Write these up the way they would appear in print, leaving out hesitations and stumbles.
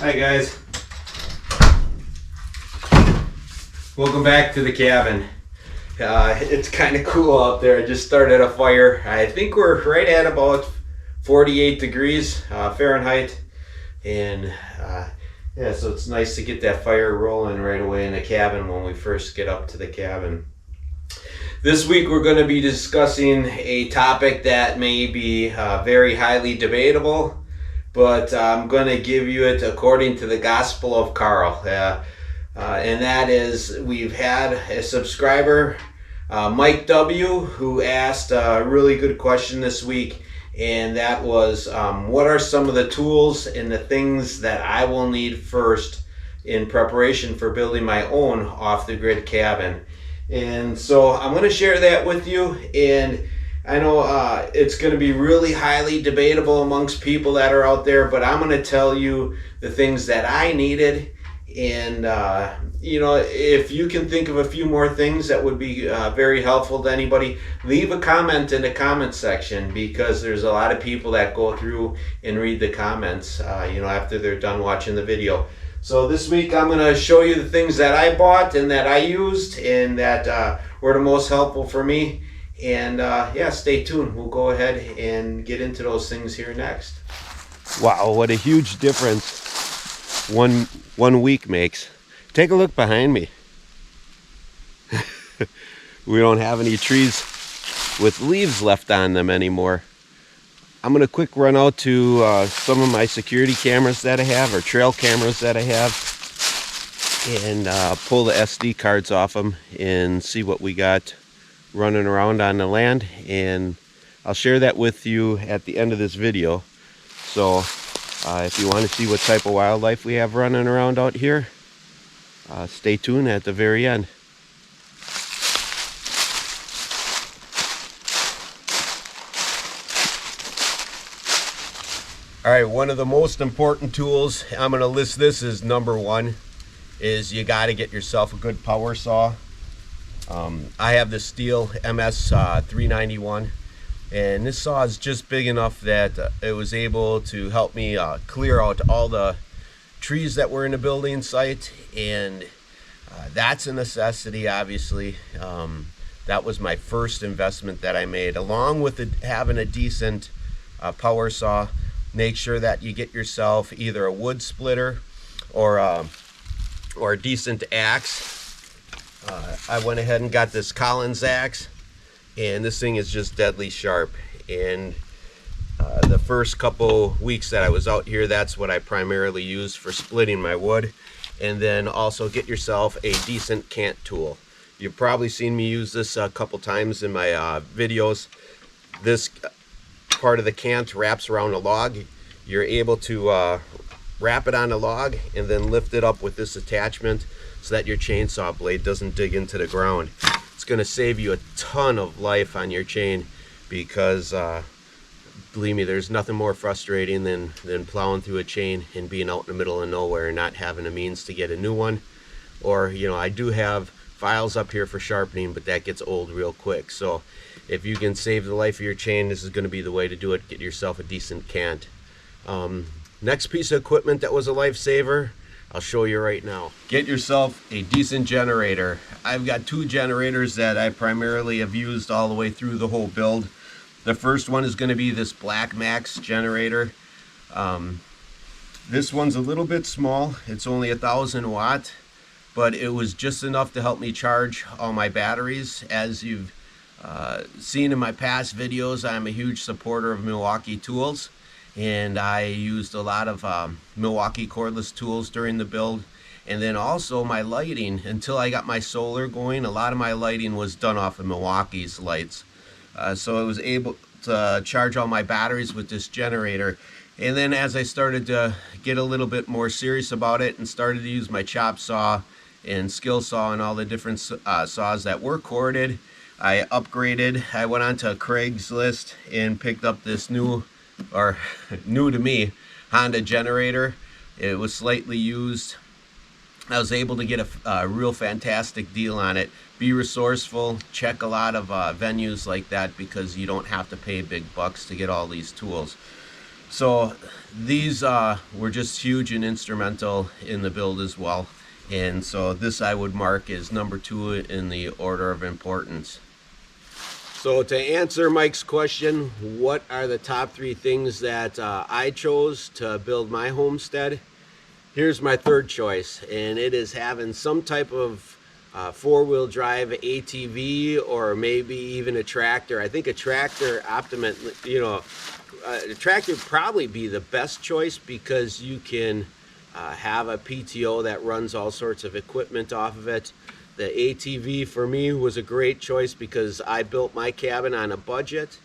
Hi guys, welcome back to the cabin. It's kind of cool out there. I just started a fire. I think we're right at about 48 degrees Fahrenheit, and yeah, so it's nice to get that fire rolling right away in the cabin when we first get up to the cabin. This week we're going to be discussing a topic that may be very highly debatable, but I'm going to give you it according to the Gospel of Carl. And that is, we've had a subscriber, Mike W., who asked a really good question this week, and that was, what are some of the tools and the things that I will need first in preparation for building my own off-the-grid cabin? And so I'm going to share that with you, and I know it's going to be really highly debatable amongst people that are out there, but I'm going to tell you the things that I needed. And you know, if you can think of a few more things that would be very helpful to anybody, leave a comment in the comment section, because there's a lot of people that go through and read the comments you know, after they're done watching the video. So this week I'm going to show you the things that I bought and that I used and that were the most helpful for me. And yeah, stay tuned. We'll go ahead and get into those things here next. Wow, what a huge difference one week makes. Take a look behind me. We don't have any trees with leaves left on them anymore. I'm going to quick run out to some of my security cameras that I have, or trail cameras that I have, and pull the SD cards off them and see what we got running around on the land, and I'll share that with you at the end of this video. So if you want to see what type of wildlife we have running around out here, stay tuned at the very end. All right, one of the most important tools, I'm going to list this as number one, is you got to get yourself a good power saw. I have the Steel MS 391, and this saw is just big enough that it was able to help me clear out all the trees that were in the building site, and that's a necessity, obviously. That was my first investment that I made, along with having a decent power saw. Make sure that you get yourself either a wood splitter or a decent axe. I went ahead and got this Collins axe, and this thing is just deadly sharp. And the first couple weeks that I was out here, that's what I primarily used for splitting my wood. And then also get yourself a decent cant tool. You've probably seen me use this a couple times in my videos. This part of the cant wraps around a log. You're able to wrap it on a log and then lift it up with this attachment so that your chainsaw blade doesn't dig into the ground. It's going to save you a ton of life on your chain, because believe me, there's nothing more frustrating than plowing through a chain and being out in the middle of nowhere and not having a means to get a new one. Or, you know, I do have files up here for sharpening, but that gets old real quick. So if you can save the life of your chain, this is going to be the way to do it. Get yourself a decent cant. Next piece of equipment that was a lifesaver, I'll show you right now. Get yourself a decent generator. I've got two generators that I primarily have used all the way through the whole build. The first one is going to be this Black Max generator. This one's a little bit small. It's only 1,000 watt, but it was just enough to help me charge all my batteries. As you've seen in my past videos, I'm a huge supporter of Milwaukee tools, and I used a lot of Milwaukee cordless tools during the build. And then also my lighting, until I got my solar going, a lot of my lighting was done off of Milwaukee's lights. So I was able to charge all my batteries with this generator. And then as I started to get a little bit more serious about it and started to use my chop saw and skill saw and all the different saws that were corded, I upgraded. I went onto Craigslist and picked up this new to me Honda generator. It was slightly used. I was able to get a real fantastic deal on it. Be resourceful, check a lot of venues like that, because you don't have to pay big bucks to get all these tools. So these were just huge and instrumental in the build as well. And so this I would mark as number 2 in the order of importance. So to answer Mike's question, what are the top 3 things that I chose to build my homestead? Here's my third choice, and it is having some type of 4-wheel drive ATV, or maybe even a tractor. I think a tractor a tractor would probably be the best choice, because you can have a PTO that runs all sorts of equipment off of it. The ATV for me was a great choice because I built my cabin on a budget,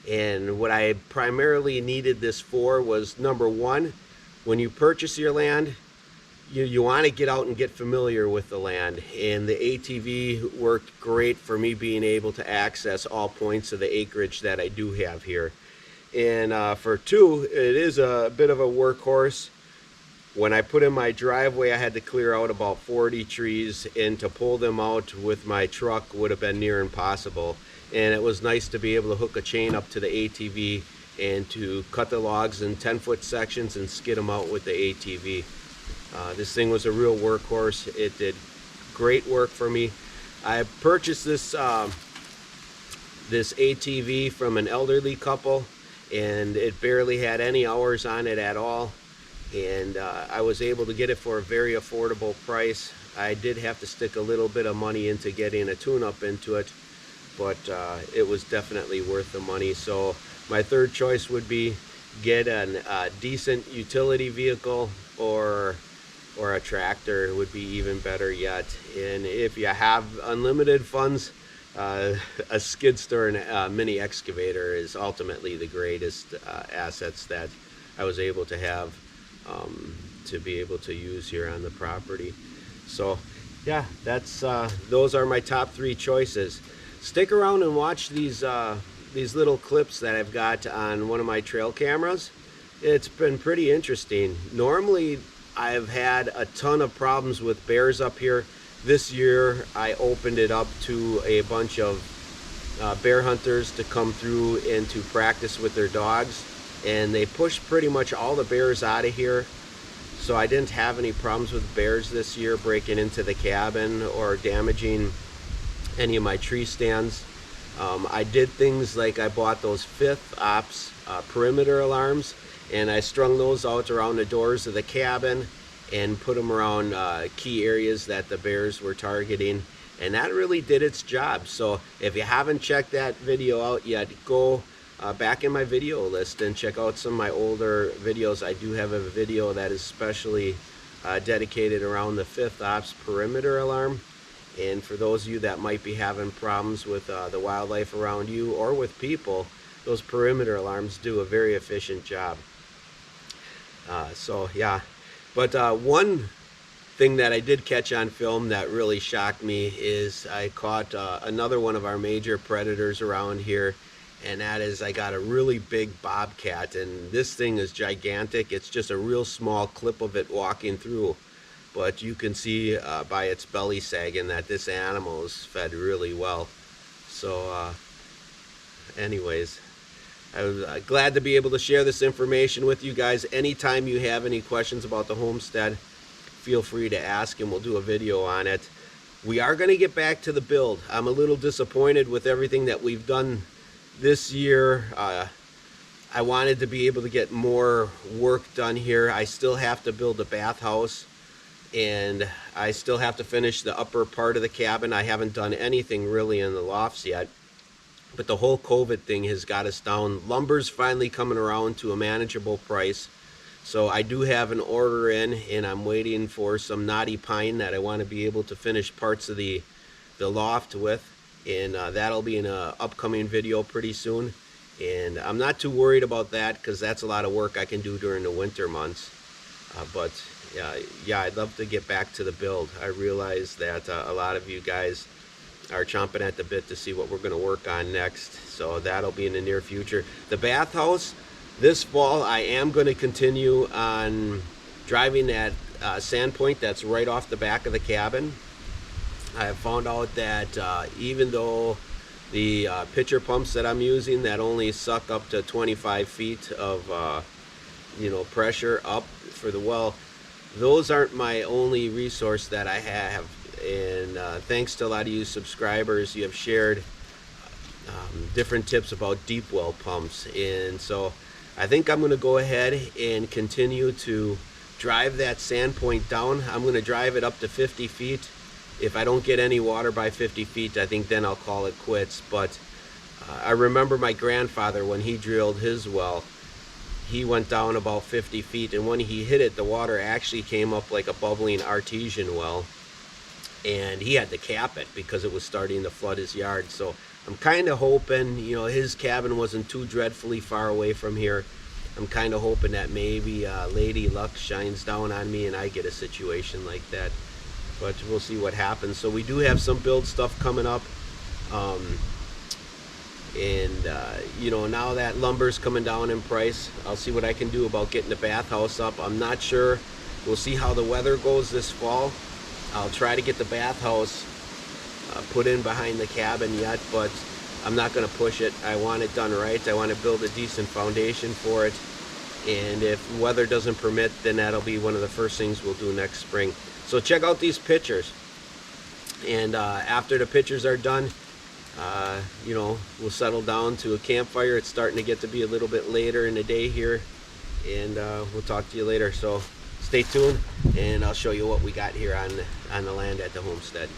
and what I primarily needed this for was, number one, when you purchase your land, you want to get out and get familiar with the land, and the ATV worked great for me being able to access all points of the acreage that I do have here. And for 2, it is a bit of a workhorse. When I put in my driveway, I had to clear out about 40 trees, and to pull them out with my truck would have been near impossible. And it was nice to be able to hook a chain up to the ATV and to cut the logs in 10-foot sections and skid them out with the ATV. This thing was a real workhorse. It did great work for me. I purchased this ATV from an elderly couple, and it barely had any hours on it at all. And I was able to get it for a very affordable price. I did have to stick a little bit of money into getting a tune-up into it, but it was definitely worth the money. So my third choice would be get a decent utility vehicle, or a tractor would be even better yet. And if you have unlimited funds, a skid steer and a mini excavator is ultimately the greatest assets that I was able to have to be able to use here on the property. So yeah, that's those are my top 3 choices. Stick around and watch these little clips that I've got on one of my trail cameras. It's been pretty interesting. Normally I've had a ton of problems with bears up here. This year I opened it up to a bunch of bear hunters to come through and to practice with their dogs, and they pushed pretty much all the bears out of here. So I didn't have any problems with bears this year breaking into the cabin or damaging any of my tree stands. I did things like I bought those 5th Ops perimeter alarms, and I strung those out around the doors of the cabin and put them around key areas that the bears were targeting, and that really did its job. So if you haven't checked that video out yet, go back in my video list and check out some of my older videos. I do have a video that is specially dedicated around the 5th Ops perimeter alarm. And for those of you that might be having problems with the wildlife around you or with people, those perimeter alarms do a very efficient job. So yeah, but one thing that I did catch on film that really shocked me is I caught another one of our major predators around here, and that is I got a really big bobcat, and this thing is gigantic. It's just a real small clip of it walking through, but you can see by its belly sagging that this animal is fed really well. So anyways, I was glad to be able to share this information with you guys. Anytime you have any questions about the homestead, feel free to ask and we'll do a video on it. We are going to get back to the build. I'm a little disappointed with everything that we've done this year. I wanted to be able to get more work done here. I still have to build a bathhouse, and I still have to finish the upper part of the cabin. I haven't done anything really in the lofts yet. But the whole COVID thing has got us down. Lumber's finally coming around to a manageable price. So I do have an order in, and I'm waiting for some knotty pine that I want to be able to finish parts of the loft with. And that'll be in an upcoming video pretty soon. And I'm not too worried about that because that's a lot of work I can do during the winter months. But yeah, I'd love to get back to the build. I realize that a lot of you guys are chomping at the bit to see what we're going to work on next. So that'll be in the near future. The bathhouse, this fall, I am going to continue on driving that sand point that's right off the back of the cabin. I have found out that even though the pitcher pumps that I'm using that only suck up to 25 feet of pressure up for the well, those aren't my only resource that I have. And thanks to a lot of you subscribers, you have shared different tips about deep well pumps. And so I think I'm going to go ahead and continue to drive that sand point down. I'm going to drive it up to 50 feet. If I don't get any water by 50 feet, I think then I'll call it quits. But I remember my grandfather, when he drilled his well, he went down about 50 feet, and when he hit it, the water actually came up like a bubbling artesian well, and he had to cap it because it was starting to flood his yard. So I'm kind of hoping, his cabin wasn't too dreadfully far away from here. I'm kind of hoping that maybe Lady Luck shines down on me and I get a situation like that. But we'll see what happens. So we do have some build stuff coming up. Now that lumber's coming down in price, I'll see what I can do about getting the bathhouse up. I'm not sure. We'll see how the weather goes this fall. I'll try to get the bathhouse put in behind the cabin yet, but I'm not going to push it. I want it done right. I want to build a decent foundation for it. And if weather doesn't permit, then that'll be one of the first things we'll do next spring. So check out these pictures. And after the pictures are done, we'll settle down to a campfire. It's starting to get to be a little bit later in the day here, and we'll talk to you later. So stay tuned, and I'll show you what we got here on the land at the homestead.